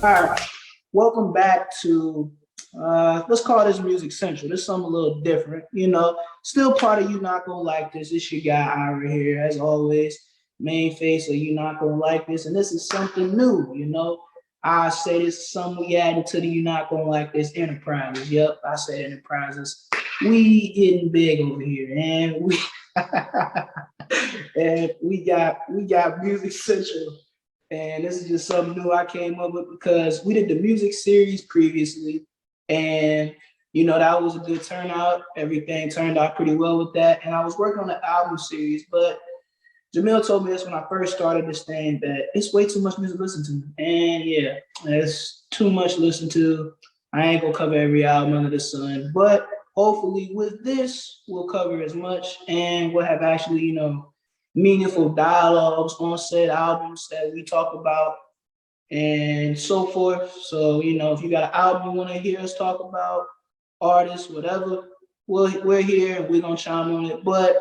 All right, welcome back to let's call this Music Central. This is something a little different, Still part of You Not Gonna Like This. It's your guy Ira here, as always, main face of You Not Gonna Like This, and this is something new. I say this is something we added to the You Not Gonna Like This enterprises. Yep, I say enterprises. We getting big over here, and we and we got Music Central. And this is just something new I came up with because we did the music series previously. And, that was a good turnout. Everything turned out pretty well with that. And I was working on the album series, but Jamil told me this when I first started this thing, that it's way too much music to listen to. And yeah, it's too much to listen to. I ain't gonna cover every album under the sun, but hopefully with this, we'll cover as much and we'll have actually, meaningful dialogues on said albums that we talk about and so forth. So, if you got an album you want to hear us talk about, artists, whatever, we're here and we're going to chime on it. But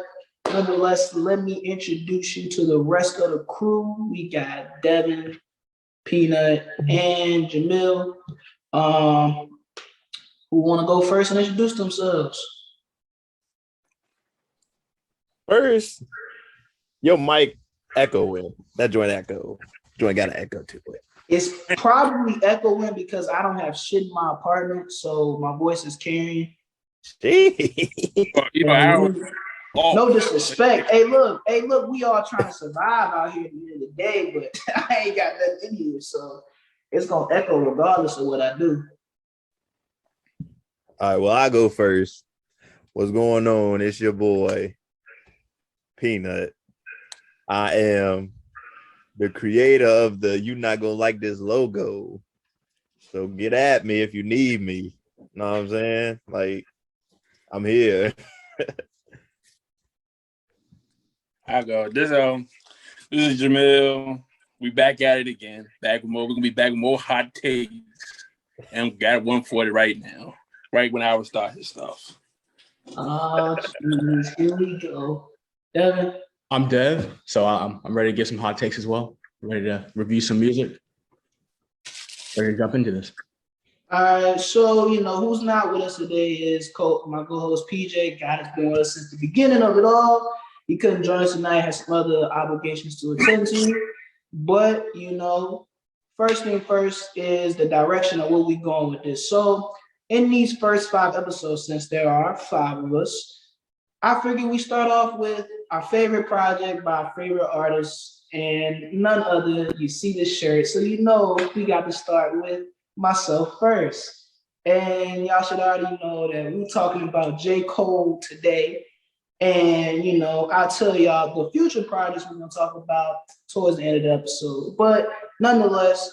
nonetheless, let me introduce you to the rest of the crew. We got Devin, Peanut, and Jamil, who want to go first and introduce themselves. First, your mic echoing. That joint echo. Joint got an echo to it. It's probably echoing because I don't have shit in my apartment, so my voice is carrying. No disrespect. Hey, look, we all trying to survive out here at the end of the day, but I ain't got nothing in here, so it's gonna echo regardless of what I do. All right, well, I go first. What's going on? It's your boy, Peanut. I am the creator of the You Not Gonna Like This logo. So get at me if you need me. Know what I'm saying? Like, I'm here. I go. This is Jamil. We back at it again. We're gonna be back with more hot takes. And we got one for it right now. Right when I was starting stuff. Here we go. Devin. I'm Dev, so I'm ready to get some hot takes as well. I'm ready to review some music. Ready to jump into this. All right, so who's not with us today is my co-host PJ. God has been with us since the beginning of it all. He couldn't join us tonight, has some other obligations to attend to. But first thing first is the direction of where we're going with this. So in these first 5 episodes, since there are 5 of us, I figured we start off with our favorite project by our favorite artists, and none other. You see this shirt, so we got to start with myself first. And y'all should already know that we're talking about J.Cole today. And I'll tell y'all the future projects we're gonna talk about towards the end of the episode. But nonetheless,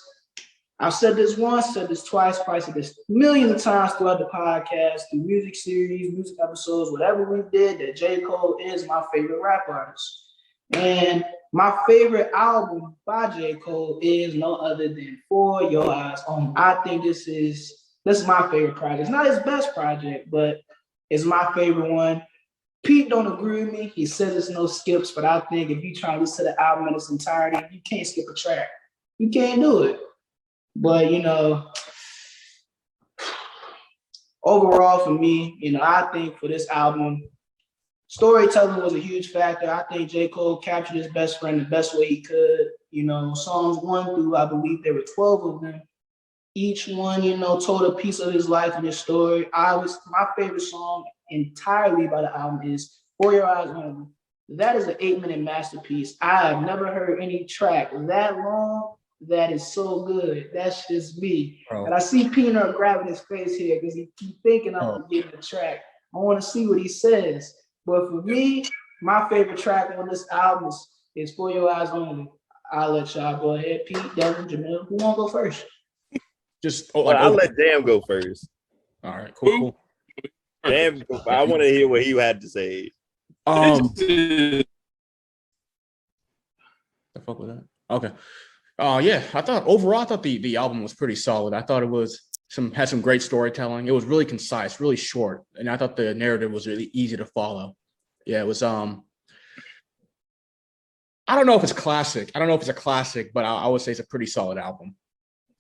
I've said this once, said this twice, probably said this millions of times throughout the podcast, the music series, music episodes, whatever we did, that J. Cole is my favorite rap artist. And my favorite album by J. Cole is no other than For Your Eyez Only. I think this is my favorite project. It's not his best project, but it's my favorite one. Pete don't agree with me. He says there's no skips, but I think if you try to listen to the album in its entirety, you can't skip a track. You can't do it. But, overall for me, I think for this album, storytelling was a huge factor. I think J. Cole captured his best friend the best way he could. Songs 1 through, I believe there were 12 of them. Each one, told a piece of his life and his story. My favorite song entirely by the album is For Your Eyez Only. That is an 8-minute masterpiece. I have never heard any track that long that is so good. That's just me. Bro. And I see Peanut grabbing his face here because he keep thinking I'm getting the track. I want to see what he says. But for me, my favorite track on this album is For Your Eyez Only. I'll let y'all go ahead. Pete, Devin, Jamil, who want to go first? I'll let Jam go first. All right, cool. Jam, I want to hear what he had to say. I fuck with that. Okay. I thought the album was pretty solid. I thought it had some great storytelling. It was really concise, really short, and I thought the narrative was really easy to follow. Yeah, it was. I don't know if it's classic. I don't know if it's a classic, but I would say it's a pretty solid album.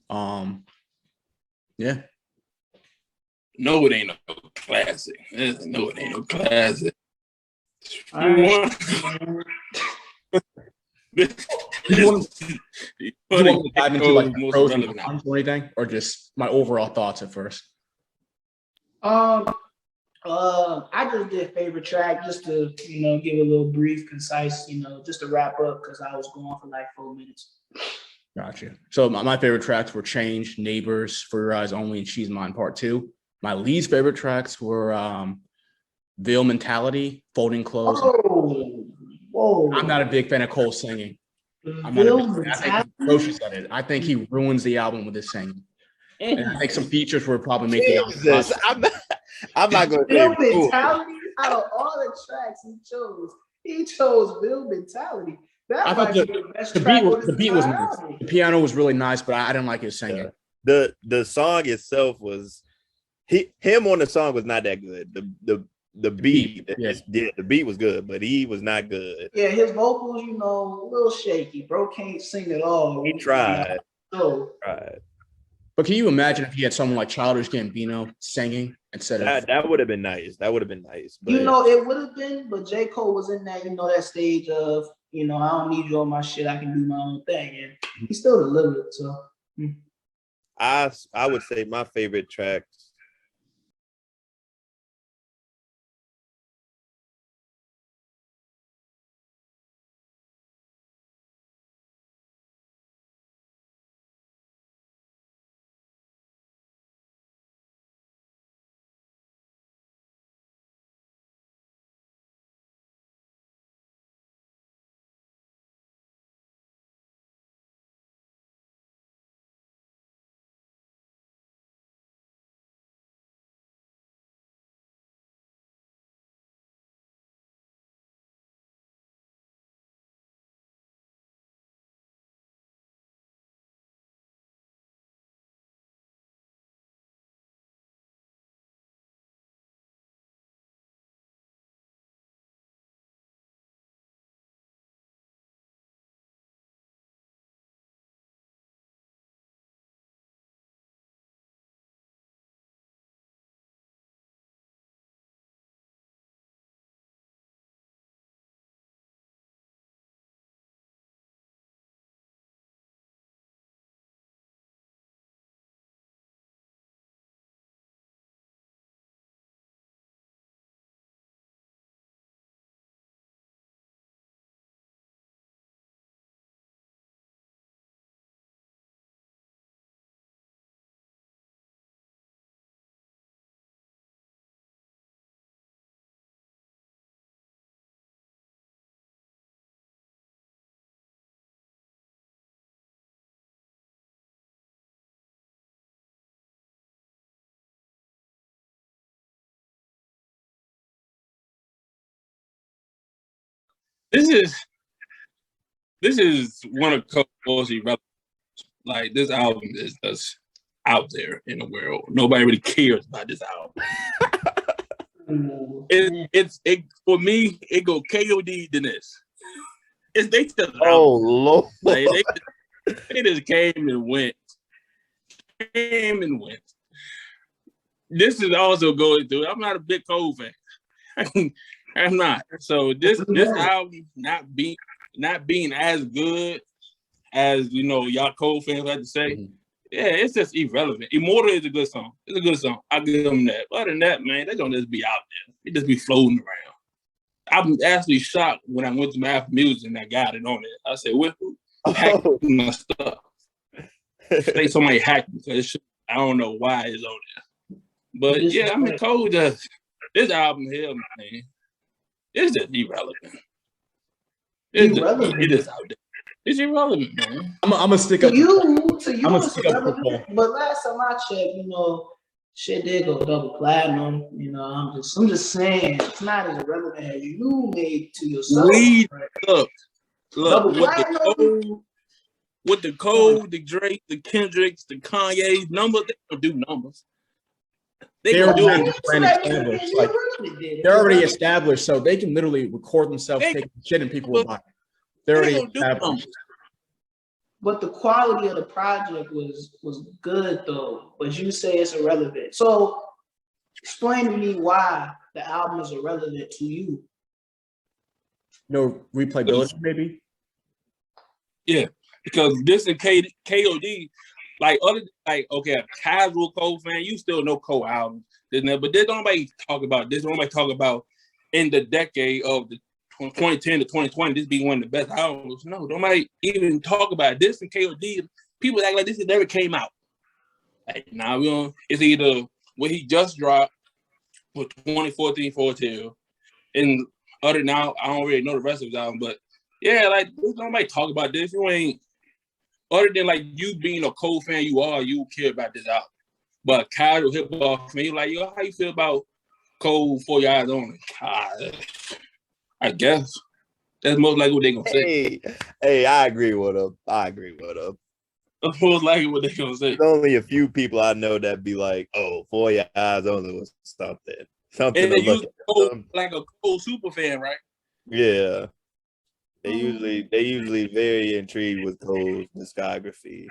Yeah. No, it ain't no classic. No, it ain't no classic. All right. Do you want to dive into like the pros and cons or anything, or just my overall thoughts at first? I just did favorite track just to give a little brief, concise, just to wrap up because I was going for like 4 minutes. Gotcha. So my favorite tracks were Change, Neighbors, For Your Eyez Only, and She's Mine Part 2. My least favorite tracks were Ville Mentality, Folding Clothes. Oh, whoa! I'm not a big fan of Cole singing. I'm not a big fan. I think he's atrocious at it. I think he ruins the album with his singing. And I think some features were probably make the album. I'm not going to say Ville Mentality. Out of all the tracks he chose Ville Mentality. I thought the beat was nice. The piano was really nice, but I didn't like his singing. The song itself was him on the song was not that good. The beat, the beat was good, but he was not good. Yeah, his vocals, a little shaky. Bro can't sing at all. He tried. Tried. But can you imagine if he had someone like Childish Gambino singing instead of that would have been nice. That would have been nice. But it would have been, but J.Cole was in that, that stage of, I don't need you on my shit. I can do my own thing. And he still delivered. So I would say my favorite tracks. This is one of Cole's irrelevant. Like, this album is just out there in the world. Nobody really cares about this album. It for me, it go KOD than this. They just Lord. Like, they just came and went. This is also going through. I'm not a big Cole fan. I'm not. So this album not being as good as y'all Cole fans like to say. Yeah, it's just irrelevant. Immortal is a good song. It's a good song. I'll give them that. But other than that, man, they're gonna just be out there. They just be floating around. I'm actually shocked when I went to my Apple Music and I got it on it. I said, "What? Who hacked my stuff?" Say somebody hacked because I don't know why it's on there. But yeah, I mean, Cole just this album here, man, it's just irrelevant. It is out there. It's irrelevant, man. I'm gonna stick up to you. I'm gonna stick up for Cole. But last time I checked, shit did go double platinum. I'm just saying it's not as relevant as you made to yourself. Look, with the Cole, the Drake, the Kendricks, the Kanye's numbers, they don't do numbers. They're already established. Like, they're already established, so they can literally record themselves taking shit and people will buy it. They're already established. but the quality of the project was good though. But you say it's irrelevant. So explain to me why the album is irrelevant to you. No replayability, maybe. Yeah, because this and KOD, like other, like okay, a casual Cole fan, you still know Cole albums, but there's nobody talk about this. Nobody talk about in the decade of the 2010 to 2020, this be one of the best albums. No, nobody even talk about it. This and KOD. People act like this has never came out. Like now we don't. It's either what he just dropped for 2014 Fortell, and other now I don't really know the rest of his album, but yeah, like nobody talk about this. You ain't other than like you being a Cole fan, you care about this album. But casual hip hop fan, you like, yo, how you feel about Cole for Your Eyez Only? I guess that's most likely what they gonna say. Hey, I agree with him. That's most likely what they gonna say. There's only a few people I know that be like, "Oh, For Your Eyez Only was something And to they look use at." Cole like a Cole super fan, right? Yeah, they usually very intrigued with Cole's discography.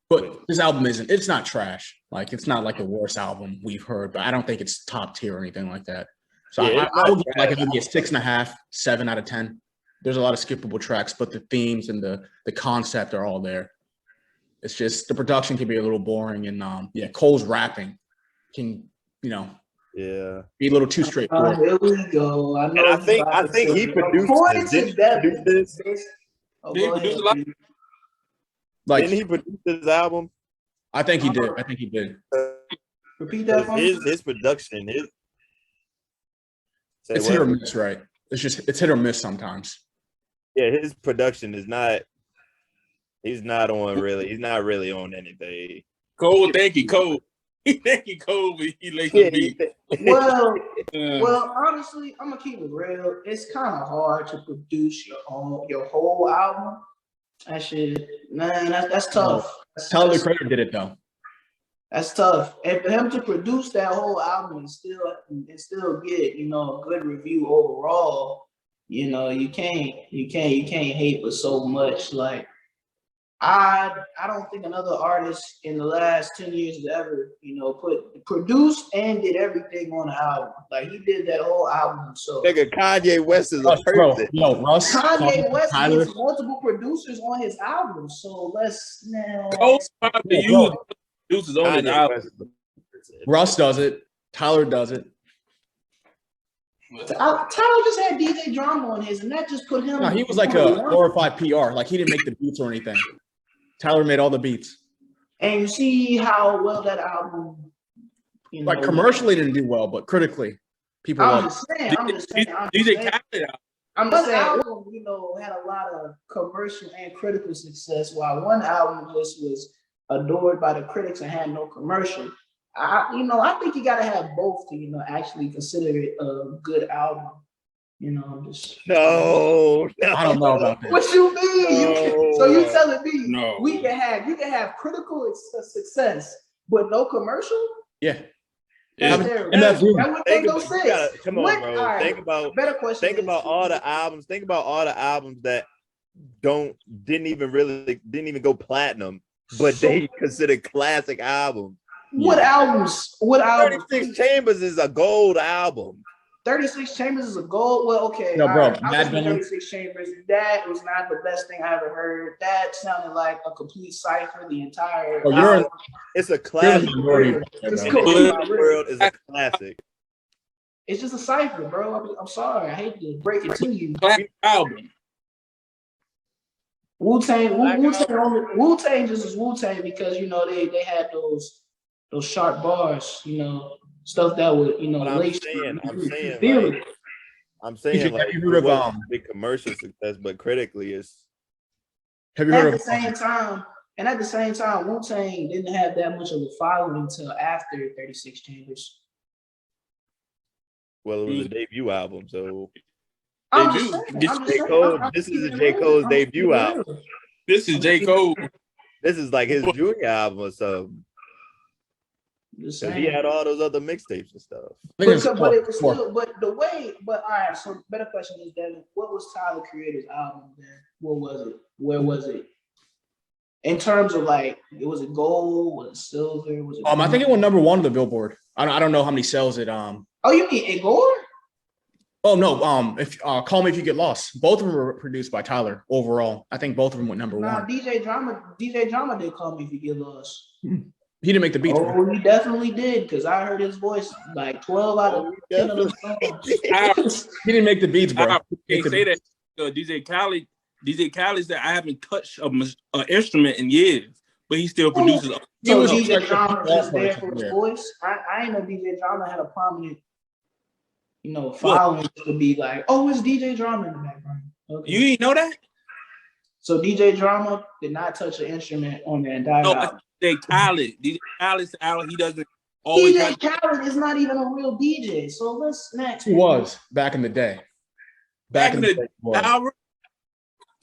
But this album it's not trash. Like it's not like the worst album we've heard, but I don't think it's top tier or anything like that. So Yeah, I would give it like maybe a 6.5, 7 out of 10. There's a lot of skippable tracks, but the themes and the concept are all there. It's just the production can be a little boring, and Cole's rapping can be a little too straightforward. Here we go. I know. I think he produced this. Didn't he produce this? Go ahead. Like, didn't he produce this album? I think he did. Repeat that for me. His production, it's hit or miss, right? It's hit or miss sometimes. Yeah, his production is not. He's not really on anything. Cole, thank you, Cole. Thank you, Cole. He laid the beat. Well, honestly, I'm gonna keep it real. It's kind of hard to produce your whole album. That shit, man, that's tough. Tyler the Creator did it though. That's tough. And for him to produce that whole album and still get a good review overall, you can't hate with so much. Like I don't think another artist in the last 10 years has ever produced and did everything on the album. Like he did that whole album himself. Nigga, Kanye West is a person. Russ, Kanye West has multiple producers on his album, so let's now. Cole's probably use producers on his album. Russ does it. Tyler does it. Tyler just had DJ Drama on his, and that just put him. No, he was like a glorified PR. Like he didn't make the beats or anything. Tyler made all the beats. And you see how well that album, like commercially didn't do well, but critically, people I'm love just saying. DJ Khaled. I'm just saying, album, had a lot of commercial and critical success, while one album just was adored by the critics and had no commercial. I think you gotta have both to, actually consider it a good album. No, I don't know about that. What you mean? So you telling me you can have critical success, but no commercial? Yeah. That's what they don't say. Come on, bro. Right. Think about all the albums. Think about all the albums that didn't even go platinum, but they considered classic albums. What albums? 36 Chambers is a gold album. 36 Chambers is a gold. Well, okay. No, bro. Right. 36 Chambers. That was not the best thing I ever heard. That sounded like a complete cipher. The entire. It's a classic. The world is a classic. It's just a cipher, bro. I'm sorry. I hate to break it to you. Classic album. Wu-Tang just is Wu-Tang because they had those sharp bars, stuff that would, I'm saying like it wasn't big commercial success, but critically it's. Have you heard at the same time, Wu-Tang didn't have that much of a following until after 36 Chambers. Well, it was a debut album, so. This is J. Cole's debut album. This is J. Cole. This is like his junior album or something. Just Because saying. he had all those other mixtapes and stuff. I think it's But it was four. still, but the way, but all right. So better question is, Devin, what was Tyler Creator's album then? What was it? Where was it? In terms of like, was it gold? Was it silver? Was it? I think it went number 1 on the Billboard. I don't know how many sales it. Oh, you mean Igor? Oh no. If Call Me If You Get Lost. Both of them were produced by Tyler. Overall, I think both of them went number 1. DJ Drama did Call Me If You Get Lost. He didn't make the beats. Oh, he definitely did, because I heard his voice like 12 out of 10 of the songs. He didn't make the beats, bro. They say that DJ Khaled said I haven't touched an instrument in years, but he still produces. So DJ Drama just there for his voice. I ain't know DJ Drama had a prominent, following to be like, oh, it's DJ Drama in the background. Okay. You didn't know that? So DJ Drama did not touch an instrument on the entire album. DJ Khaled's album, he doesn't always. DJ Khaled is not even a real DJ. So let's next. He was back in the day. Back in the day.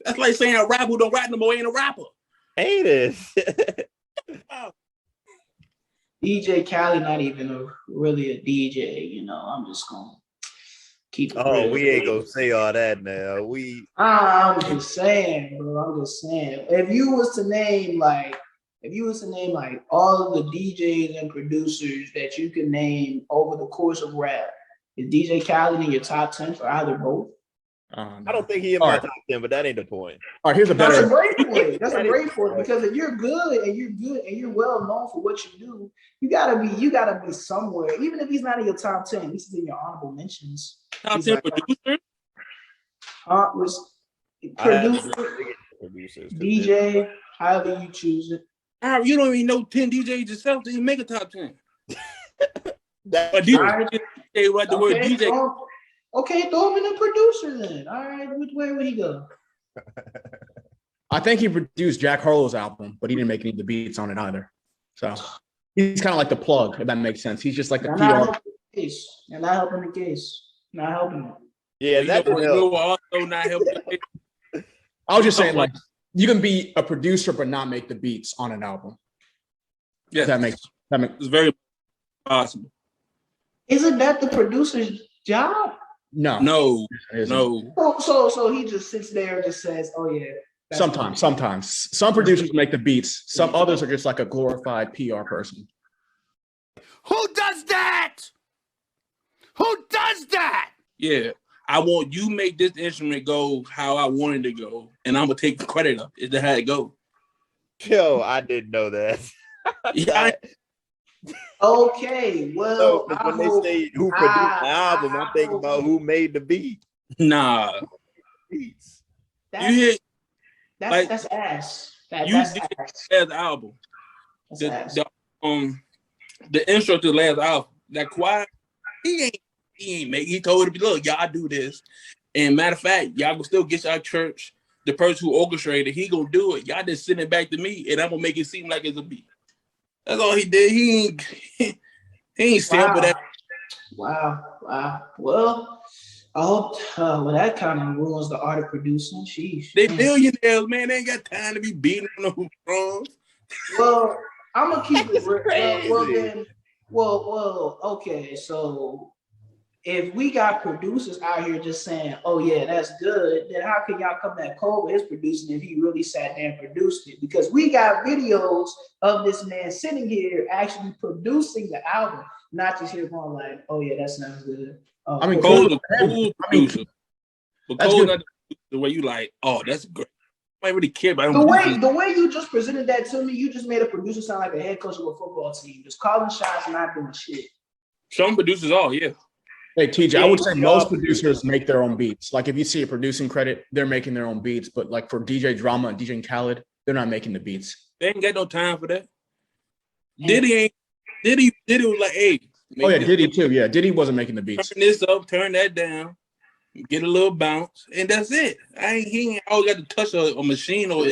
That's like saying a rapper who don't rap no more ain't a rapper. Ain't it? DJ Khaled not even really a DJ. I'm just gonna keep. We ain't gonna say all that now. I'm just saying, bro. I'm just saying. If you was to name like all of the DJs and producers that you can name over the course of rap, is DJ Khaled in your top 10 for either both? I don't think he in my top 10, but that ain't the point. All right, here's a better. That's a great point. That's a great point, because if you're good and you're well known for what you do, you gotta be somewhere. Even if he's not in your top 10, he's in your honorable mentions. Top 10 producer? Producers, DJ, however you choose it. You don't even know 10 DJs yourself to even make a top 10. That's DJ. Okay, throw him in the producer then. All right, where would he go? I think he produced Jack Harlow's album, but he didn't make any of the beats on it either. So he's kind of like the plug, if that makes sense. He's just like the PR. You're not helping the case. Not helping it. Yeah, that would help. Also not helping. I was just saying, like, you can be a producer but not make the beats on an album. Yeah, that makes it's very possible. Isn't that the producer's job? No. So he just sits there and just says, "Oh yeah." Sometimes some producers make the beats. Some others are just like a glorified PR person. Who does that? Yeah, I want you make this instrument go how I wanted to go, and I'm gonna take the credit of it. Is that how it go? Yo, I didn't know that. Yeah. Okay, well, when they say who produced the album, I'm thinking about who made the beat. Nah, that's ass. That's ass. Last album. The intro to the last album. That quiet. He ain't make. He told him, look, y'all do this. And matter of fact, y'all will still get y'all church. The person who orchestrated, he gonna do it. Y'all just send it back to me, and I'm gonna make it seem like it's a beat. That's all he did. He ain't sample that. Wow. Well, I hope that kind of ruins the art of producing. Sheesh. They billionaires, man. They ain't got time to be beating on no drums. Well, I'm gonna keep it real. Well, okay. So if we got producers out here just saying, "Oh yeah, that's good," then how can y'all come at Cole with his producing if he really sat there and produced it? Because we got videos of this man sitting here actually producing the album, not just here going like, "Oh yeah, that sounds good." I mean, Cole's a cool producer, but Cole's not the way you like. Oh, that's great. I don't really care about the way you just presented that to me. You just made a producer sound like a head coach of a football team, just calling shots and not doing shit. Some producers are, yeah. Hey, TJ, I would say most producers make their own beats. Like if you see a producing credit, they're making their own beats. But like for DJ Drama and DJ Khaled, they're not making the beats. They ain't got no time for that. Diddy was like, hey. Oh yeah, Diddy too. Yeah, Diddy wasn't making the beats. Turn this up, turn that down, get a little bounce, and that's it. He ain't always got to touch a machine or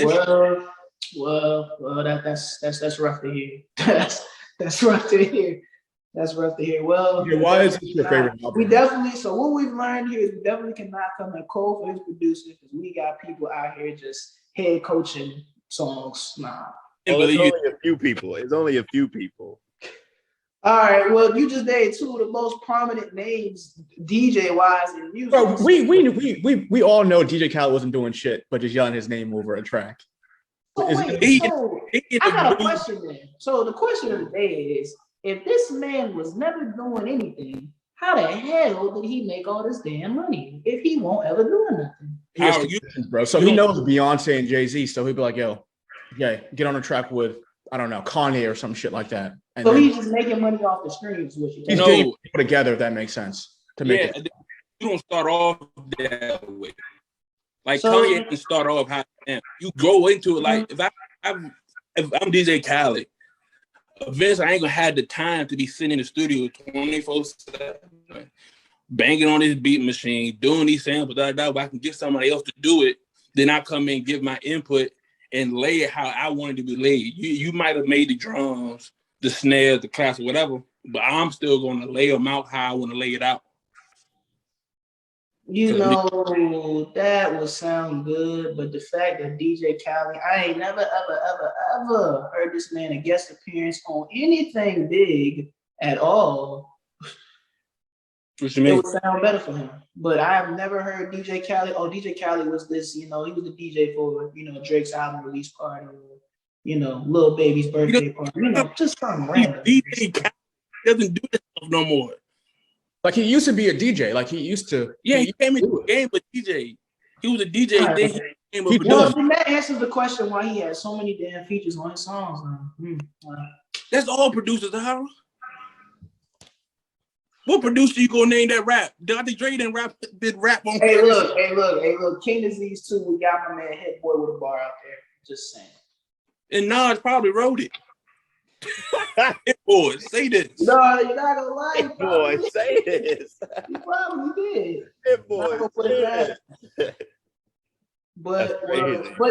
Well, that's rough to hear. That's rough to hear. That's rough to hear. Well, why is this your favorite album? So what we've learned here is we definitely cannot come at Cole for his producing because we got people out here just head coaching songs. Nah. Well, it's only a few people. All right, well, you just named two of the most prominent names DJ wise in music. Bro, we all know DJ Khaled wasn't doing shit, but just yelling his name over a track. So wait, I got a question then. So the question of the day is, if this man was never doing anything, how the hell did he make all this damn money if he won't ever do nothing? He has bro. So he knows Beyonce and Jay-Z, so he'd be like, yo, yeah, get on a track with, I don't know, Kanye or some shit like that. And so he's just making money off the streams, which he's getting people together, if that makes sense. To make it. You don't start off that way. Like Kanye can start off how you go into it. Like if I'm DJ Khaled, Vince, I ain't gonna have the time to be sitting in the studio 24/7, banging on this beat machine, doing these samples. But I can get somebody else to do it. Then I come in and give my input and lay it how I wanted to be laid. You might have made the drums, the snares, the claps, or whatever, but I'm still going to lay them out how I want to lay it out. You know, that would sound good, but the fact that DJ Khaled, I ain't never, ever heard this man a guest appearance on anything big at all. What you mean? It would sound better for him. But I have never heard DJ Khaled. Oh, DJ Khaled was this, he was the DJ for, Drake's album release party or, Lil Baby's birthday party. Just something random. DJ Khaled doesn't do this stuff no more. Like he used to be a DJ. Like he used to. Yeah, he came into the game with DJ. He was a DJ. Right. Then he came with well, then that answers the question why he has so many damn features on his songs now. That's all producers, huh? What producer you gonna name that rap? Dr. Dre did rap on. Hey, look. King Disease 2, we got my man Hit Boy with a bar out there. Just saying. And Nas probably wrote it. Hit Boy, say this. No, you're not gonna lie. Hit Boy, say this. He probably did. Hit Boy, say this. But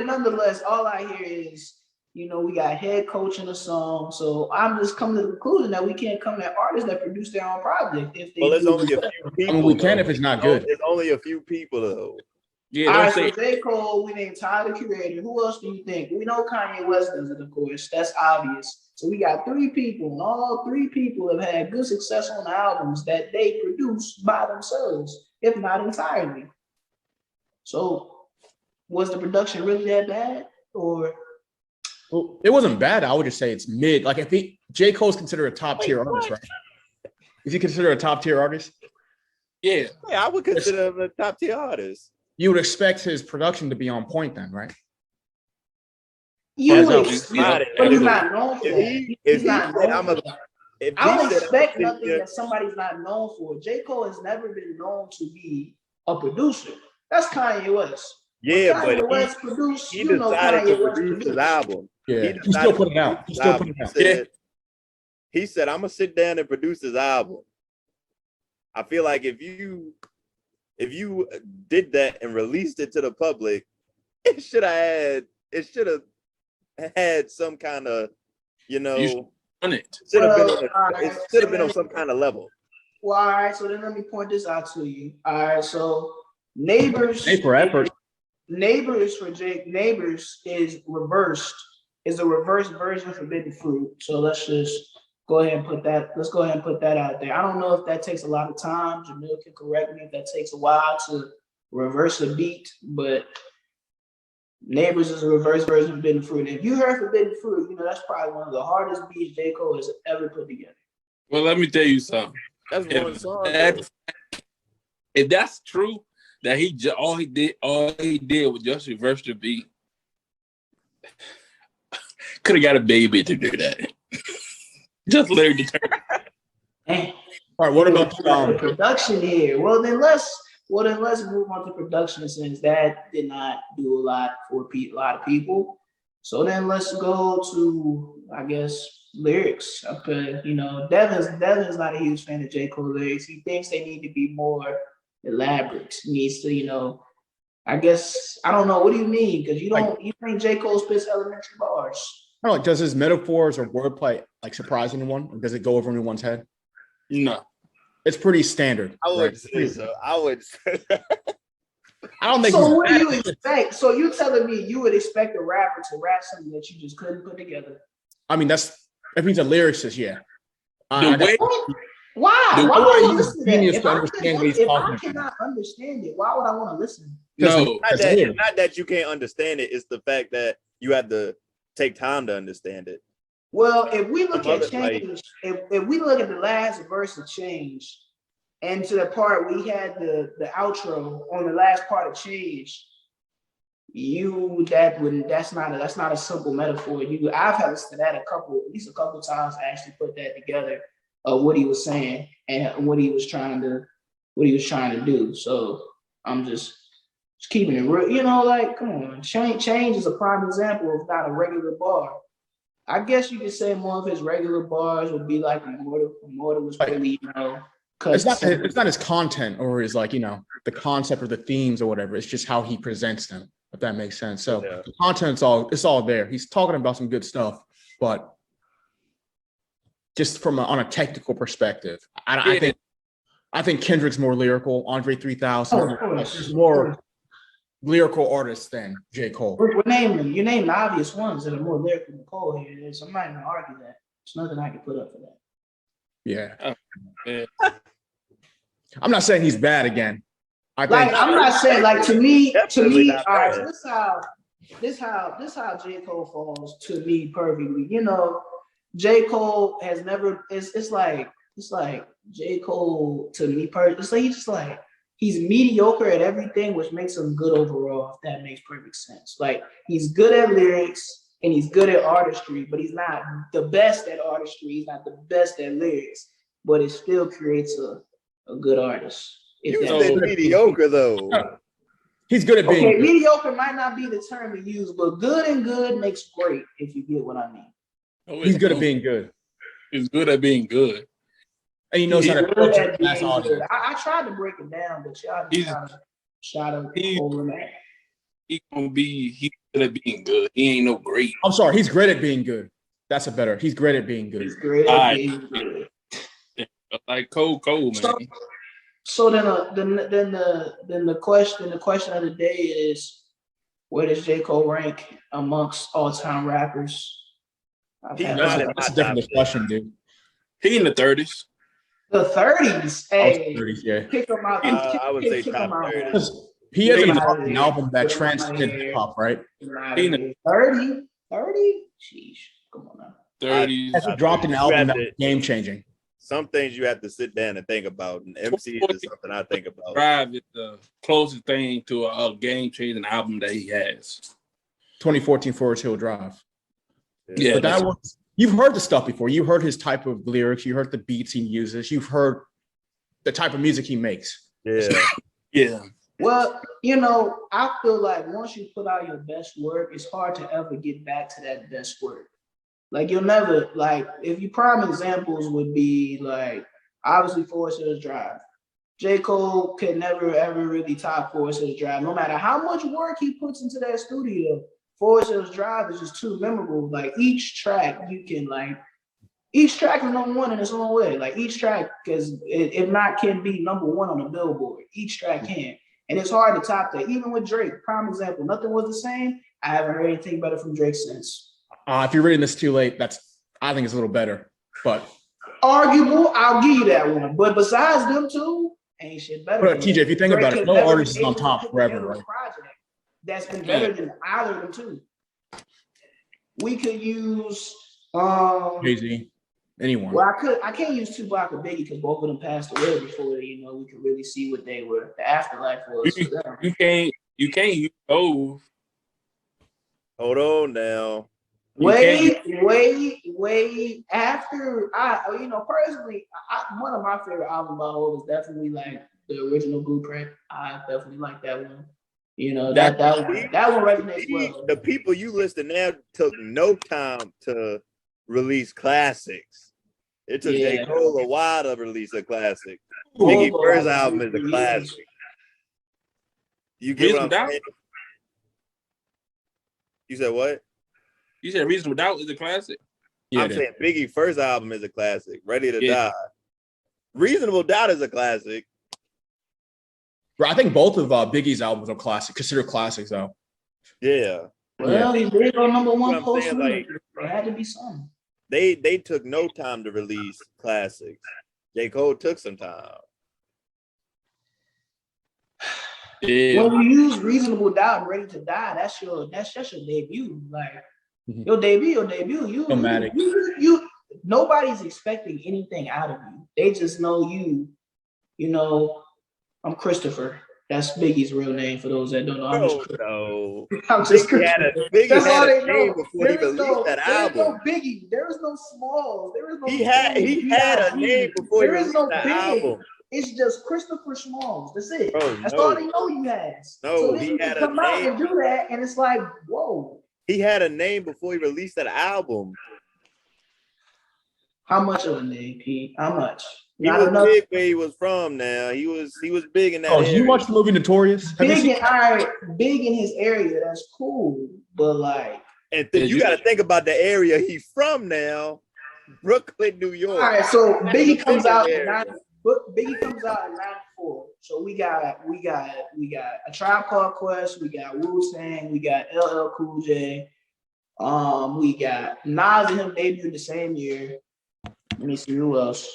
nonetheless, all I hear is, we got head coach in a song. So I'm just coming to the conclusion that we can't come at artists that produce their own project. If they there's only a few people. I mean, we can if it's not good. There's only a few people though. Yeah, all right, so J.Cole, we named Tyler, the Creator. Who else do you think? We know Kanye West does it, of course. That's obvious. So we got 3 people, and all 3 people have had good success on albums that they produce by themselves, if not entirely. So was the production really that bad, or? Well, it wasn't bad. I would just say it's mid. Like if J. Cole's considered a top tier artist, right? Is he considered a top tier artist? Yeah, I would consider him a top tier artist. You would expect his production to be on point then, right? But he's not known for that. I don't expect nothing that somebody's not known for. J. Cole has never been known to be a producer. That's Kanye West. Yeah, Kanye but West produced, he decided to produce his album. Yeah, he still put it out. He said, I'm gonna sit down and produce his album. I feel like if you did that and released it to the public, it should have had some kind of, it should have been on some kind of level. Well, all right, so then let me point this out to you. All right, so Neighbors for Jake, Neighbors is a reverse version of Forbidden Fruit. So let's just go ahead and put that out there. I don't know if that takes a lot of time. Jamil can correct me if that takes a while to reverse a beat, but Neighbors is a reverse version of Forbidden Fruit. And if you heard Forbidden Fruit, that's probably one of the hardest beats J. Cole has ever put together. Well, let me tell you something. That's one song. If that's true, that all he did was just reverse the beat. Could have got a baby to do that. Just literally determined. All right, what about the production here? Well, then let's move on to production, since that did not do a lot for a lot of people. So then let's go to, I guess, lyrics. Okay, Devin's not a huge fan of J. Cole lyrics. He thinks they need to be more elaborate. He needs to, I guess, I don't know. What do you mean? Because you think J. Cole spits elementary bars. I don't know, does his metaphors or wordplay surprise anyone? Or does it go over anyone's head? No. It's pretty standard. I would say so. I don't think. So what do you expect? So you're telling me you would expect a rapper to rap something that you just couldn't put together? I mean, that means a lyricist, yeah. The way Why? The Why would I way want to he's listen to that? genius If to I, understand what he's if talking I about. cannot understand it, why would I want to listen? no, It's not that you can't understand it. It's the fact that you have to take time to understand it. Well, if we look Some at other, like- change, if we look at the last verse of change, and to the part we had the outro on the last part of change, that's not a simple metaphor. I've had to listen to that at least a couple times to actually put that together of what he was saying and what he was trying to do. So I'm just keeping it real, like, come on, change is a prime example of not a regular bar. I guess you could say more of his regular bars would be like Immortal. Immortal was really, it's not his content or his, like, the concept or the themes or whatever. It's just how he presents them, if that makes sense. So the content's all there. He's talking about some good stuff, but just on a technical perspective, I think Kendrick's more lyrical. Andre 3000 is more lyrical artists than J. Cole. We're naming you name the obvious ones that are more lyrical than Cole here. So I'm not gonna argue that. There's nothing I can put up for that. Yeah. I'm not saying he's bad again. I'm not saying, like, to me, all right, this how J. Cole falls to me perfectly. J. Cole has never, it's like J. Cole to me personally, it's like he's mediocre at everything, which makes him good overall, if that makes perfect sense. Like, he's good at lyrics and he's good at artistry, but he's not the best at artistry. He's not the best at lyrics, but it still creates a good artist. You said mediocre, though. He's good at being good. Mediocre might not be the term to use, but good and good makes great, if you get what I mean. He's good at being good. He's good at being good. And he knows how to approach it. That's all. I tried to break it down, but y'all just kind of shot him over that. He's good at being good. He ain't no great. I'm sorry, he's great at being good. He's great at being good. He's great at being good. Like Cole, man. So then the question of the day is, where does J. Cole rank amongst all-time rappers? That's a different discussion, dude. He in the 30s. The 30s. Hey, 30s, yeah. Kick him out. I would say top 30. He has an album that transcended hip hop, right? 30? 30? Sheesh. Come on now. 30s. He dropped an album that was game changing. Some things you have to sit down and think about, and MC is something I think about. Drive is the closest thing to a game changing album that he has. 2014 Forest Hill Drive. Yeah, but that was, you've heard the stuff before. You heard his type of lyrics. You heard the beats he uses. You've heard the type of music he makes. Yeah. Yeah. Well, I feel like once you put out your best work, it's hard to ever get back to that best work. Like, you'll never, like, if you prime examples would be, like, obviously Forest Hills Drive. J. Cole can never, ever really top Forest Hills Drive. No matter how much work he puts into that studio, Forest Hills Drive is just too memorable. Like, each track is number one in its own way. Like, each track, because if not, can be number one on the Billboard. Each track can. And it's hard to top that. Even with Drake, prime example, Nothing Was the Same. I haven't heard anything better from Drake since. If you're reading this too late, I think it's a little better, but arguable. I'll give you that one. But besides them two, ain't shit better. But TJ, if you think about it, no artist is on top forever, right? That's been better than either of them two. We could use Jay-Z, anyone. Well, I can't use Tupac or Biggie because both of them passed away before we could really see what they were. The afterlife was for them. You can't use those. Hold on now. Way after personally, one of my favorite albums by Hov is definitely like the original Blueprint. I definitely like that one. That one resonates well. The people you listed now took no time to release classics. It took J. Cole a while to release a classic. Biggie's first album is a classic. You get what I'm saying? You said what? You said Reasonable Doubt is a classic. Yeah, I'm saying Biggie's first album is a classic. Ready to Die. Reasonable Doubt is a classic. Bro, I think both of Biggie's albums are considered classics, though. Yeah. Well, he did go number one post. There had to be some. They took no time to release classics. J.Cole took some time. Yeah. When you use Reasonable Doubt and Ready to Die, that's your debut. Like your debut. You nobody's expecting anything out of you. They just know you. You know, I'm Christopher. That's Biggie's real name for those that don't know. I'm just Christopher. Biggie That's all had they a name know. before he released that album. There is no Biggie. There is no Smalls. There is no He had a name before he released that album. It's just Christopher Smalls. That's it. Bro, That's all they know he has. No, so then he you had can come out and do that, and it's like, whoa. He had a name before he released that album. How much of a name, Pete? How much? He was big where he was from. Now he was big in that. area. You watched the movie Notorious? Big in his area. That's cool, but like, and you got to think about the area he's from now, Brooklyn, New York. All right, so Biggie comes out in '94. So we got a Tribe Called Quest. We got Wu-Tang. We got LL Cool J. We got Nas and him debuted the same year. Let me see who else.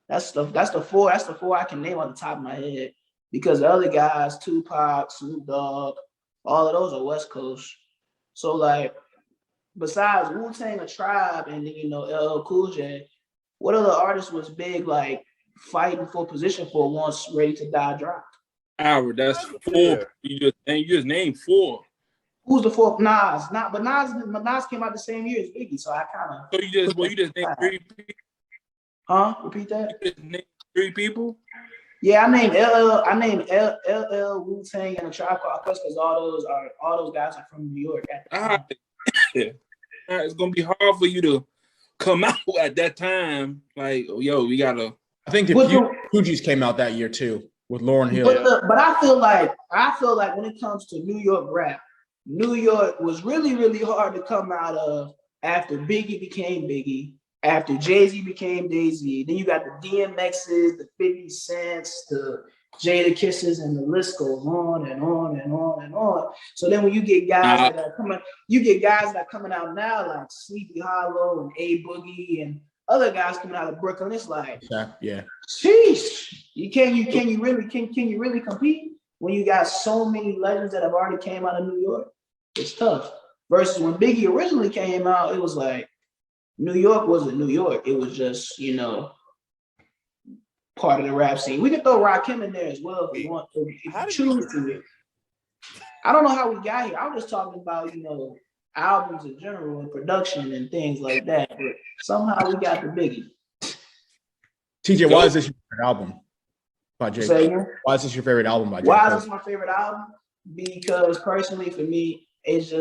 That's the four I can name on the top of my head, because the other guys, Tupac, Snoop Dogg, all of those are West Coast. So like, besides Wu-Tang, a Tribe, and then LL Cool J, what other artists was big like fighting for position for once Ready to Die dropped? Albert, that's four. You just named four. Who's the fourth? Nas. But Nas came out the same year as Biggie, so I kind of. So you just named 3 people. Huh? Repeat that. You just named 3 people. Yeah, I named LL, Wu-Tang, and a Tribe Called Quest because all those guys are from New York at the time. Yeah. It's gonna be hard for you to come out at that time. Like, we gotta. I think the Fugees came out that year too with Lauryn Hill. But I feel like when it comes to New York rap, New York was really, really hard to come out of after Biggie became Biggie, after Jay-Z became Jay-Z. Then you got the DMXs, the 50 Cents, the Jada Kisses, and the list goes on and on and on and on. So then when you get guys that are coming out now like Sleepy Hollow and A Boogie and other guys coming out of Brooklyn, it's like, yeah. Sheesh. Can you really compete when you got so many legends that have already came out of New York? It's tough. Versus when Biggie originally came out, it was like New York wasn't New York. It was just, part of the rap scene. We could throw Rakim in there as well if we want to. If you choose to. I don't know how we got here. I was just talking about, albums in general and production and things like that. But somehow we got the Biggie. TJ, why is this your favorite album by J.Cole? Why is this your favorite album by J.Cole? Why is this my favorite album? Because personally, for me, it's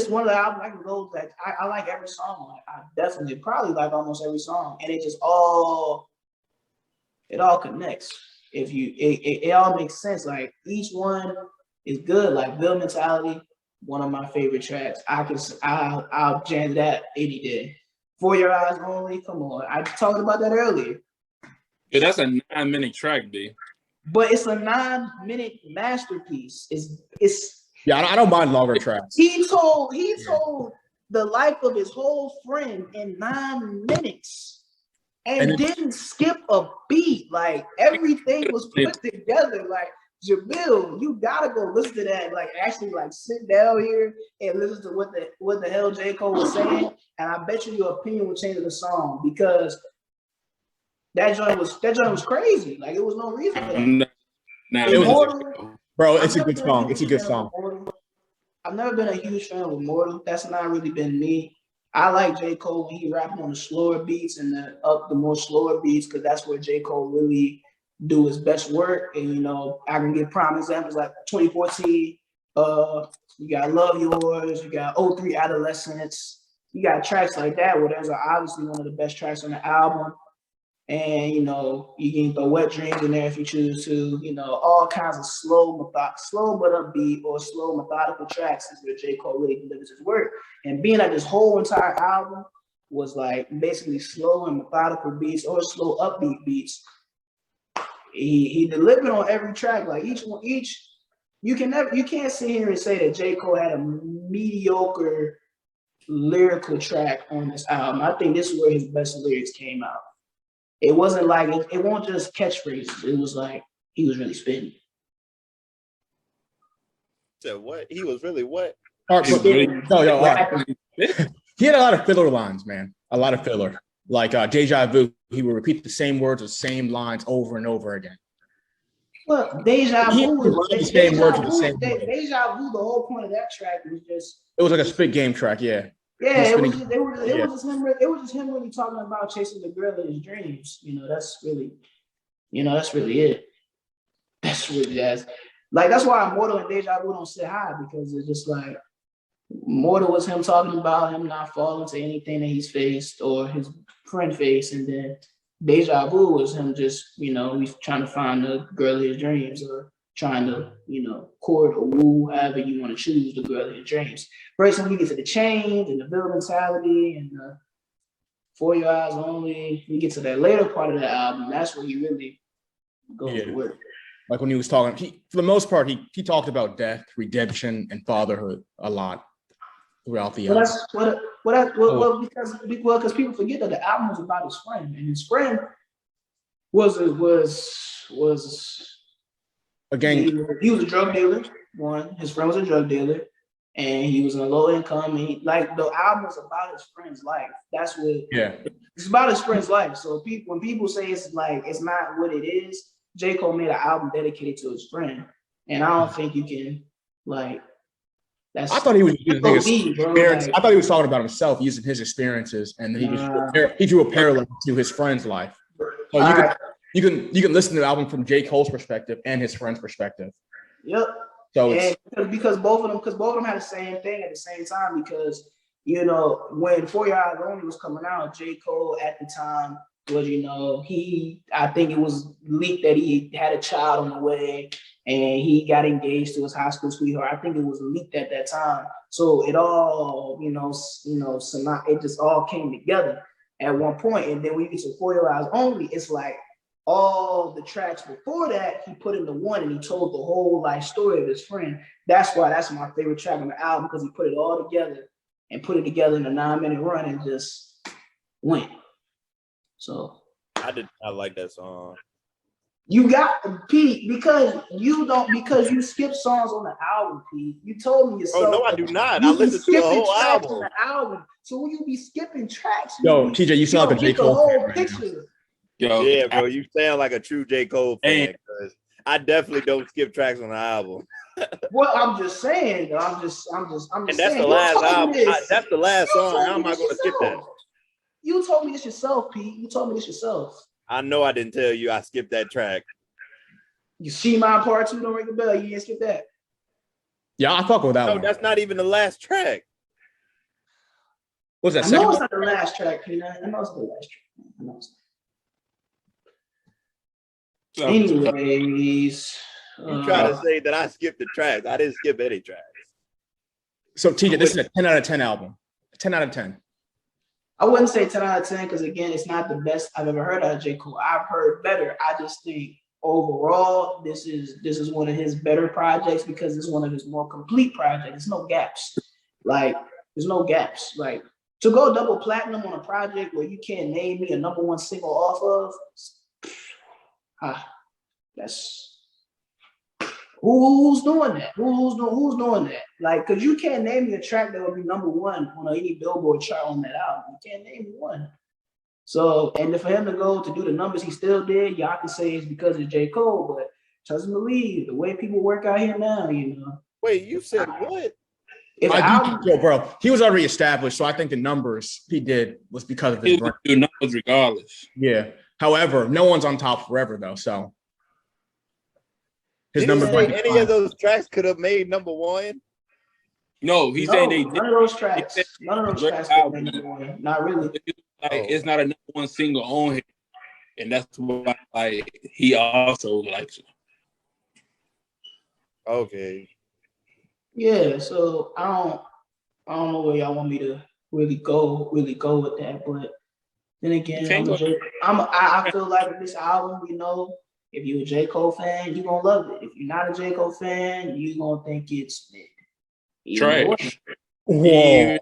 one of the albums I can go that I like every song on it. I definitely probably like almost every song, and it all connects. It all makes sense. Like each one is good. Like Bill Mentality, one of my favorite tracks. I'll jam that any day. For Your Eyez Only, come on. I talked about that earlier. Yeah, that's a 9-minute track, B. But it's a 9-minute masterpiece. Yeah, I don't mind longer tracks. He told the life of his whole friend in 9 minutes and didn't skip a beat. Like everything was put together. Like Jamil, you gotta go listen to that. Like actually, like sit down here and listen to what the hell J.Cole was saying, and I bet you your opinion will change of the song because that joint was crazy. Like it was no reason for that. Bro, it's a good song. It's a good song. I've never been a huge fan of Immortal. That's not really been me. I like J. Cole when he rapping on the slower beats and the more slower beats because that's where J. Cole really do his best work. And I can give prime examples like 2014. You got Love Yours. You got 03 Adolescence. You got tracks like that where there's obviously one of the best tracks on the album. And you can throw Wet Dreams in there if you choose to. All kinds of slow but upbeat or slow methodical tracks is where J. Cole really delivers his work. And being that this whole entire album was like basically slow and methodical beats or slow upbeat beats, he delivered on every track. Like you can't sit here and say that J. Cole had a mediocre lyrical track on this album. I think this is where his best lyrics came out. It wasn't like it won't just catchphrases. It was like he was really spitting. So what? He was really what? All right, all right. He had a lot of filler lines, man. A lot of filler. Like Deja Vu, he would repeat the same words or same lines over and over again. Well, Deja Vu was the same words with the same words. Deja Vu, the whole point of that track was just it was like a spit game track, yeah. Yeah, it was just him really talking about chasing the girl in his dreams. That's really it. That's really that's why Immortal and Deja Vu don't sit high, because it's just like Immortal was him talking about him not falling to anything that he's faced or his friend faced, and then Deja Vu was him just, he's trying to find the girl of his dreams, or trying to, court or woo, however you want to choose the girl of his dreams. First, when you get to the change and the villain mentality and the For Your Eyez Only, you get to that later part of the album, that's where he really goes to work. Like when he was talking, for the most part, he talked about death, redemption, and fatherhood a lot throughout the album. Because people forget that the album was about his friend, and his friend was a gang. He was a drug dealer. One, his friend was a drug dealer, and he was in a low income. And the album was about his friend's life. That's what. Yeah. It's about his friend's life. So when people say it's not what it is, J.Cole made an album dedicated to his friend, and I don't think you can I thought he was using his experience. I thought he was talking about himself, using his experiences, and then he drew a parallel to his friend's life. So you can listen to the album from J. Cole's perspective and his friend's perspective. Yep. So because both of them had the same thing at the same time, because when For Your Eyez Only was coming out, J. Cole at the time was, I think it was leaked that he had a child on the way and he got engaged to his high school sweetheart. I think it was leaked at that time. So it all, it just all came together at one point. And then when you get to For Your Eyez Only, it's like all the tracks before that he put into one, and he told the whole life story of his friend. That's why that's my favorite track on the album, because he put it all together and put it together in a 9-minute run and just went. So I did not like that song. You got Pete, because you skip songs on the album, Pete. You told me yourself. Oh no, I do not. I listened to the whole album. On the album. So when you be skipping tracks, TJ, you sound like a J. Cole. The whole picture. Yeah, bro, you sound like a true J. Cole fan, because I definitely don't skip tracks on the album. Well, I'm just saying. I'm just and that's saying. The last album. That's the last song. How am I going to skip that? You told me this yourself, Pete. You told me this yourself. I know I didn't tell you I skipped that track. You see my part 2, don't ring the bell. You didn't skip that. Yeah, I fuck with that one. No, that's not even the last track. What's that? I know it's not the last track, Peanut. I know it's the last track. I know it's not. Anyways. You try to say that I skipped the tracks. I didn't skip any tracks. So TJ, this is a 10 out of 10 album. 10 out of 10. I wouldn't say 10 out of 10, because again, it's not the best I've ever heard out of J. Cole. I've heard better. I just think overall, this is one of his better projects, because it's one of his more complete projects. There's no gaps. There's no gaps. To go double platinum on a project where you can't name me a #1 single off of, that's who's doing that? Who's doing that? Because you can't name me a track that would be #1 on any Billboard chart on that album. You can't name me one. So, and for him to go to do the numbers he still did, y'all can say it's because of J. Cole, but trust and believe, the way people work out here now, Wait, you said what? Bro, he was already established, so I think the numbers he did was because of his brand. Do numbers regardless. Yeah. However, no one's on top forever though, so his numbers. Any of those tracks could have made #1. No, he said they did. None of those tracks could have made #1. Not really. It's not a #1 single on here, and that's why he also likes it. Okay. Yeah, so I don't know where y'all want me to really go with that, but then again, I feel like with this album, if you're a J. Cole fan, you're gonna love it. If you're not a J. Cole fan, you're gonna think it's mid. Trash. Whoa.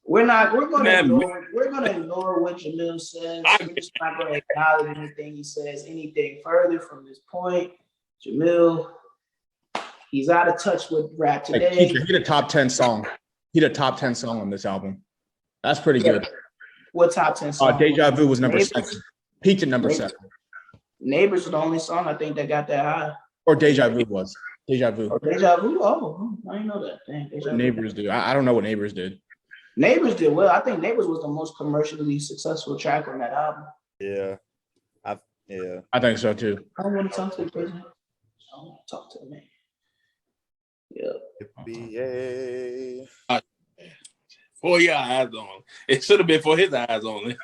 We're gonna Man, ignore what Jamil says. We're just not gonna acknowledge anything he says, anything further from this point. Jamil, he's out of touch with rap Like, today. he did a top 10 song. He did a top 10 song on this album. That's pretty good. What top 10 song? Deja Vu was number Neighbors? 7. Peaked at number Neighbors. 7. Neighbors was the only song I think that got that high. Or Deja Vu was. Deja Vu. Oh, Deja Vu? Oh, I didn't know that. Dang, Deja Vu. Neighbors do. I don't know what Neighbors did. Neighbors did well. I think Neighbors was the most commercially successful track on that album. Yeah. I think so too. I don't want to talk to the president. I want to talk to the man. NBA. For your eyes only. It should have been for his eyes only.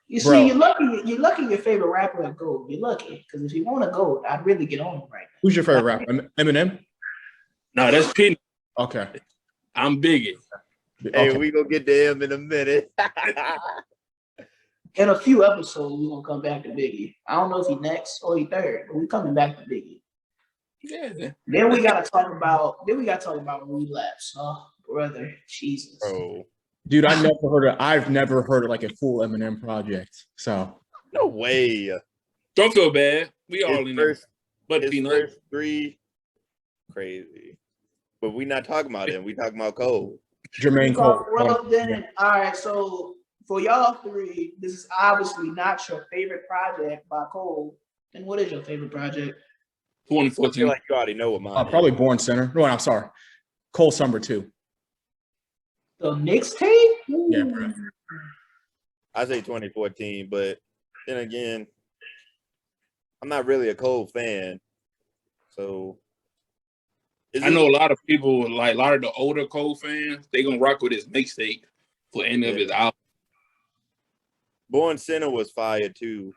You see, you're lucky your favorite rapper at GOAT. You're lucky. Because if you want to GOAT, I'd really get on him right now. Who's your favorite rapper? Eminem? No, that's Peanut. Okay. I'm Biggie. Hey, Okay. we gonna get to him in a minute. In a few episodes, we're gonna come back to Biggie. I don't know if he next or he third, but we're coming back to Biggie. Yeah. Then we gotta talk about Relapse. Oh, brother, Jesus. Bro, Dude, I've never heard of like a full Eminem project. So no way. Don't feel bad. We all His in first, there. But his Peanut. first 3, crazy. But we not talking about him. We talking about Cole. Jermaine Cole. Well, then, all right. So for y'all 3, this is obviously not your favorite project by Cole. Then what is your favorite project? I feel 2014. like you already know what mine is. Probably Born Center. No, I'm sorry. Cole Summer 2. The mixtape? Yeah, bro. I say 2014, but then again, I'm not really a Cole fan. So I know a lot of people, like a lot of the older Cole fans, they gonna rock with his mixtape for any of his albums. Born Center was fire too,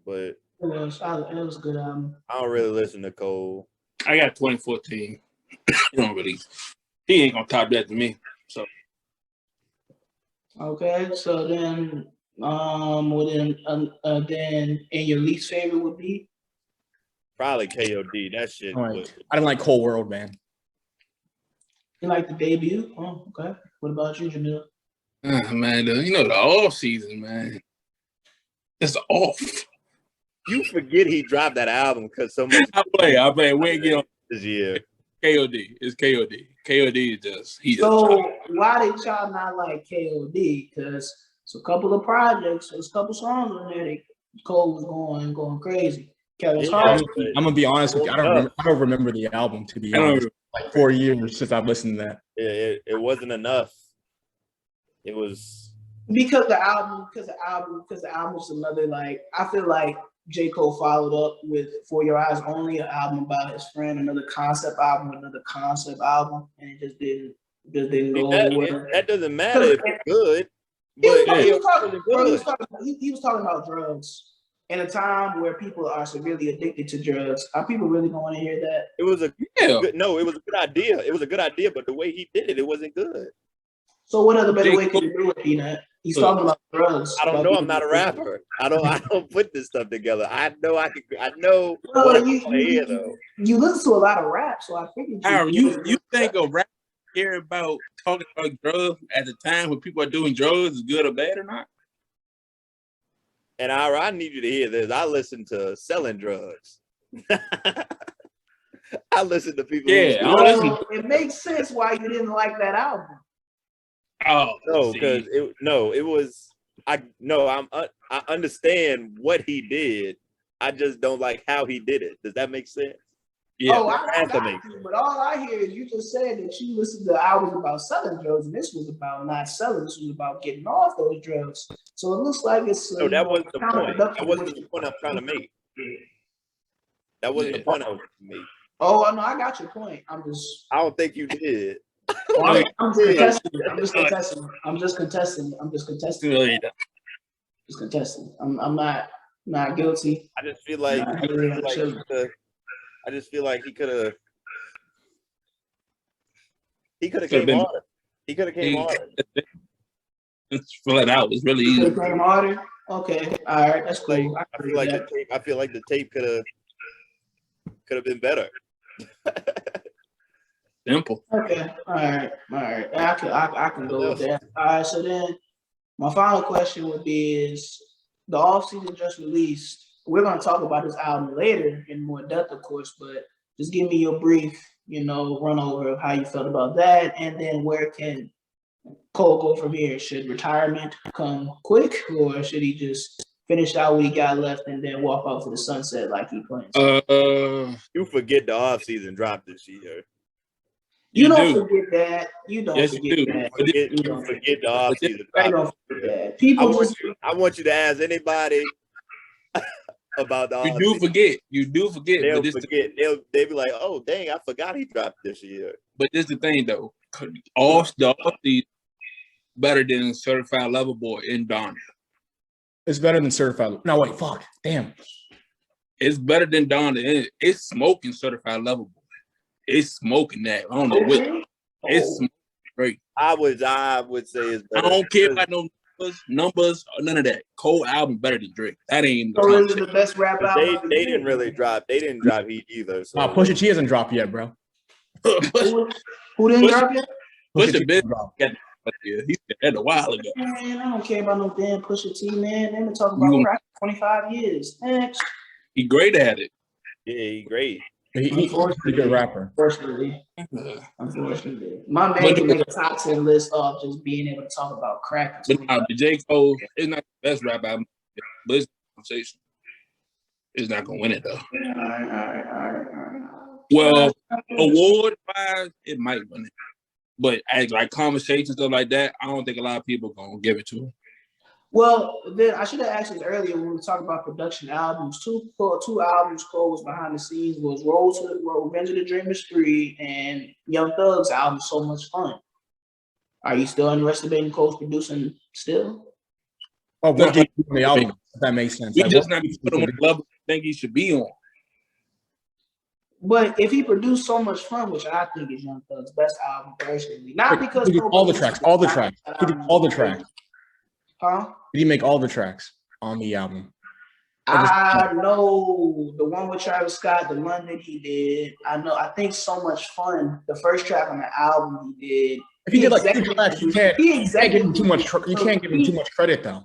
but It was a good album. I don't really listen to Cole. I got 2014. He ain't gonna top that to me. So Okay, so then, then, and your least favorite would be? Probably KOD. That shit. All right. Was, I didn't like Cole World, man. You like the debut? Oh, okay. What about you, Jamil? man, the off season, man. It's off. you forget he dropped that album because so much. I play. We ain't get on this year. KOD. It's KOD. KOD is just So why did y'all not like KOD? Because it's a couple of projects, there's a couple songs on there that Cole was going crazy. Kevin's Hart. I'm gonna be honest with you. I don't remember the album, to be honest. Like 4 years since I've listened to that. It wasn't enough. It was Because the album is another, like, I feel like J.Cole followed up with For Your Eyez Only, an album about his friend, another concept album, and it just didn't go anywhere. that doesn't matter if it's good. He But was talking about drugs in a time where people are severely addicted to drugs. Are people really going to hear that? it was a good idea. It was a good idea, but the way he did it wasn't good. So what other better way could you do it, Peanut? He's talking about drugs. I don't know. I'm not a rapper. I don't put this stuff together. I know Well, what I hear though. You listen to a lot of rap, so I figured you think a rap care about talking about drugs at the time when people are doing drugs is good or bad or not? And I need you to hear this. I listen to selling drugs. I listen to people. Yeah, it makes sense why you didn't like that album. Oh no, because it was. I understand what he did. I just don't like how he did it. Does that make sense? Yeah. Oh, I got you, but all I hear is you just said that you listened to albums about selling drugs, and this was about not selling. This was about getting off those drugs. So it looks like it's no. That wasn't the point. That wasn't the point I'm trying to make. That wasn't the point I was trying to make. Oh no, I got your point. I don't think you did. I'm just contesting. I'm not guilty. I just feel like he could have. He could have came harder. He could have came harder. Fill it out. It's really easy. Came harder. Okay, all right, that's cool. I feel like the tape could have been better. Simple. Okay. All right. I can go with that. All right. So then my final question would be is the offseason just released. We're gonna talk about this album later in more depth, of course, but just give me your brief, run over of how you felt about that, and then where can Cole go from here? Should retirement come quick, or should he just finish out what he got left and then walk off to the sunset like he plans? You forget the offseason dropped this year. You don't forget that. You don't Yes, forget you do. that. You forget the offseason I dropped. don't forget that. People I want you to ask anybody about the You offseason. do forget. They'll but forget. They'll be like, "Oh, dang, I forgot he dropped this year." But this is the thing, though. Off the better than Certified Lover Boy in Donda. It's better than Certified. No, wait, fuck, damn. It's better than Donda. It's smoking Certified Lover Boy. It's smoking that. I don't know what. It's great. I would say it's better. I don't care about no numbers or none of that. Cole album better than Drake. That ain't the So is it the best rap album? They didn't really drop. They didn't drop Heat either. So Pusha T hasn't dropped yet, bro. Who didn't drop yet? Pusha T dropped. He said that a while ago. Man, I don't care about no damn Pusha T, man. They've been talking about rap for 25 years. Next. He great at it. Yeah, he great. He's a good rapper. Unfortunately. My man can make a top 10 list of just being able to talk about crack. But now, the J. Cole is not the best rap album, but it's a conversation. It's not gonna win it though. All right. Well, award-wise, it might win it. But as like conversations, stuff like that, I don't think a lot of people are gonna give it to him. Well, then I should have asked this earlier when we were talking about production albums. Two albums Cole was behind the scenes was Revenge of the Dreamers 3 and Young Thug's album So Much Fun. Are you still interested in Cole's producing still? Oh, what did you do on the album? If that makes sense. He just not put him on the level I think he should be on. But if he produced So Much Fun, which I think is Young Thug's best album personally, not because he did all the tracks. He did all the tracks. Huh? Did he make all the tracks on the album? I know the one with Travis Scott, the London he did. I think So Much Fun, the first track on the album he did. If he did like 2 tracks, you can't give him too much. You can't give him too much credit though.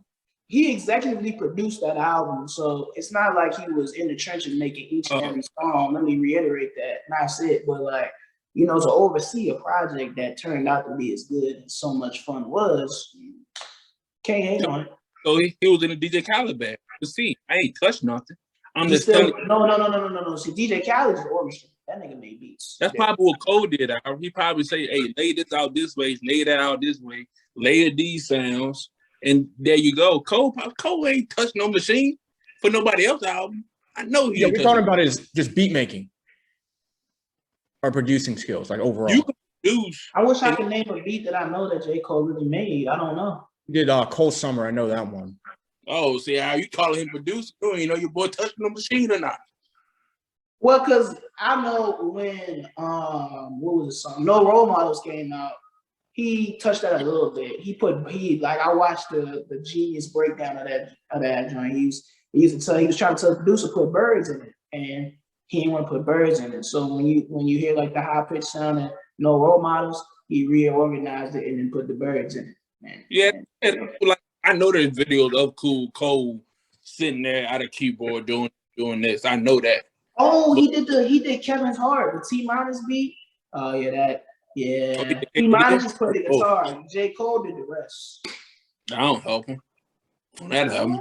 He executively produced that album, so it's not like he was in the trenches making each and every song. Let me reiterate that. That's it. But like, to oversee a project that turned out to be as good as So Much Fun was, can't hate on it. So he was in the DJ Khaled bag. You see, I ain't touched nothing. I'm just no. See, DJ Khaled is orchestrated. That nigga made beats. That's probably what Cole did. He probably say, "Hey, lay this out this way, lay that out this way, layer these sounds." And there you go. Cole ain't touched no machine for nobody else's album. I know he. Yeah, we're talking about is just beat making or producing skills, like overall. You can produce. I wish I could name a beat that I know that J. Cole really made. I don't know. He did Cold Summer. I know that one. Oh, see how you calling him producer? You ain't know your boy touching the machine or not. Well, because I know when what was the song? No Role Models came out. He touched that a little bit. I watched the genius breakdown of that joint. He was trying to tell the producer put birds in it, and he didn't want to put birds in it. So when you hear like the high pitched sound and No Role Models, he reorganized it and then put the birds in it. Like I know there's videos of Cole sitting there at a keyboard doing this. I know that. Oh, he did Kevin's Heart, the T minus beat. Oh yeah, that. Yeah, T minus just played the guitar. J. Cole did the rest. I don't help him. That album.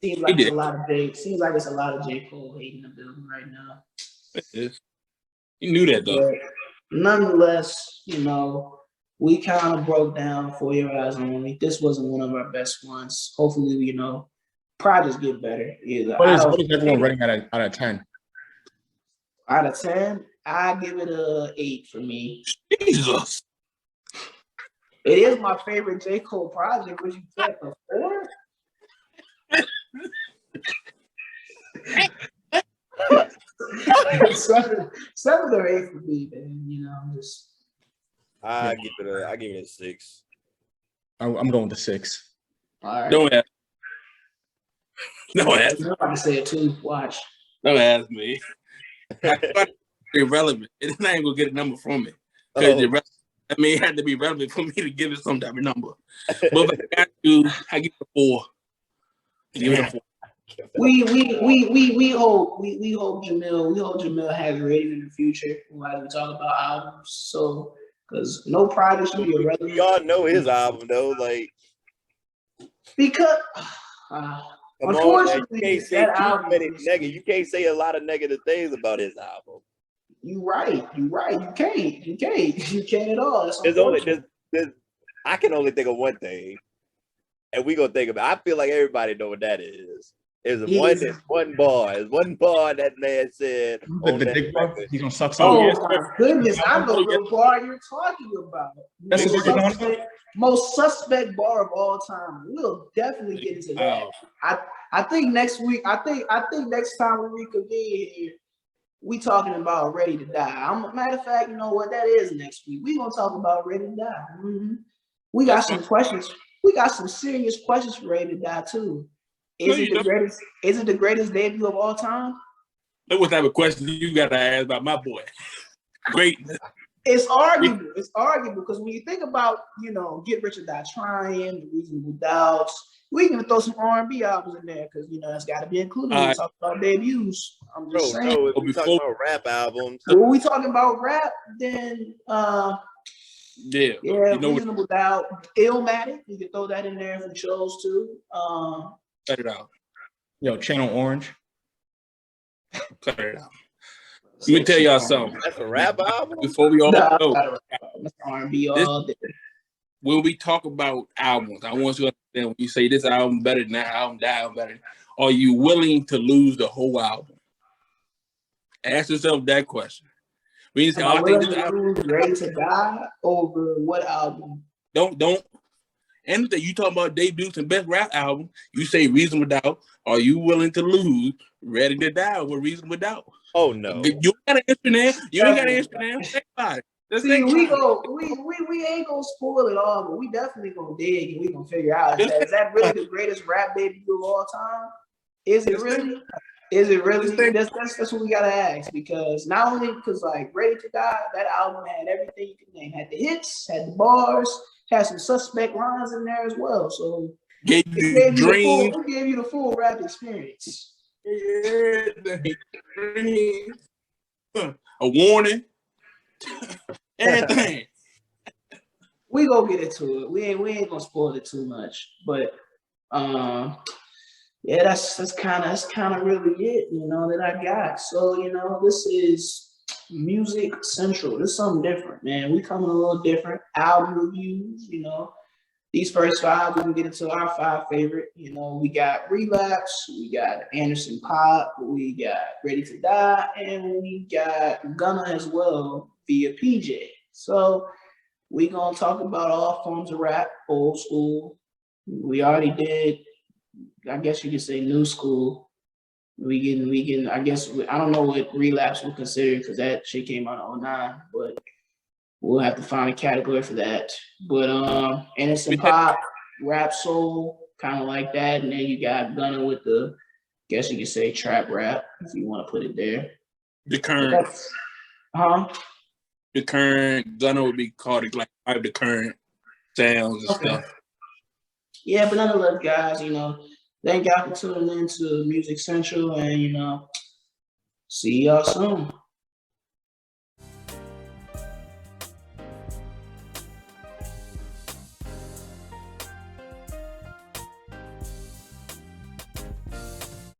Seems like it's a lot of J. Cole hating the building right now. It is. You knew that though. But nonetheless, we kind of broke down for Your Eyez Only. This wasn't one of our best ones. Hopefully, projects get better. What is everyone rating out of 10? Out of 10, I give it a 8 for me. Jesus. It is my favorite J. Cole project. Was you said before? seven or 8 for me, man. Just. I give it a 6. I'm going with a 6. All right. Don't ask. No ask. I'm about to say it too. Watch. Don't ask me. irrelevant. It's not even gonna get a number from it. It had to be relevant for me to give it some type of number. But if I got to, I give it a 4. I give it a 4. We hope Jamil has rating in the future while we talk about albums. So because no project should be irrelevant. We all know his album though, like because unfortunately you can't say that album you can't say a lot of negative things about his album. You right. You can't at all. I can only think of one thing, and we gonna think about. I feel like everybody know what that is. It's one bar. It's one bar that man said. The big bar. He's gonna suck some. some. Oh my goodness! I know the bar you're talking about. Most suspect bar of all time. We'll definitely get into that. I think next week. I think next time we reconvene here, we talking about Ready to Die. Matter of fact, you know what? That is next week. We gonna talk about Ready to Die. Mm-hmm. We got some questions. We got some serious questions for Ready to Die too. Is it the greatest debut of all time? That what type of question you got to ask about my boy? Greatness. It's arguable. It's arguable because when you think about, Get Rich or Die Trying, The Reasonable Doubts, we can throw some R&B albums in there because it's got to be included when we talk about debuts. I'm just saying. No, if we talking about rap albums. When we talking about rap, then Reasonable Doubt, Illmatic, you can throw that in there if we chose to. Cut it out. Yo, Channel Orange. Cut it out. Let me tell y'all something. That's a rap album? Before we all go, that's R&B all day. When we talk about albums, I want you to understand when you say this album better than that album, that album better, are you willing to lose the whole album? Ask yourself that question. When you say, I think this album is Ready to Die over what album? Don't. Anything you talk about debuts and best rap album, you say Reasonable Doubt. Are you willing to lose Ready to Die over Reasonable Doubt? Oh no. You got an answer now. You ain't got an answer now. Think about it. We ain't gonna spoil it all, but we definitely gonna dig and we gonna figure out is that really the greatest rap debut of all time? Is it really? That's what we gotta ask, because not only because like Ready to Die, that album had everything you could name, had the hits, had the bars, had some suspect lines in there as well. So it gave you the full rap experience. A warning. Everything. We gonna get into it. We ain't gonna spoil it too much, but that's kind of really it, that I got. So this is Music Central. This is something different, man. We coming a little different. Album reviews, These first 5, we can get into our 5 favorite. We got Relapse, we got Anderson .Paak, we got Ready to Die, and we got Gunna as well via PJ. So we gonna talk about all forms of rap, old school. We already did, I guess you could say, new school. We can. I guess I don't know what Relapse would consider because that shit came out in 2009, but we'll have to find a category for that. But Anderson .Paak, rap soul, kind of like that, and then you got Gunna with the, guess you could say, trap rap if you want to put it there. The current, The current Gunna would be called like the current sounds and stuff. Yeah, but nonetheless, guys, thank y'all for tuning in to Music Central, and see y'all soon.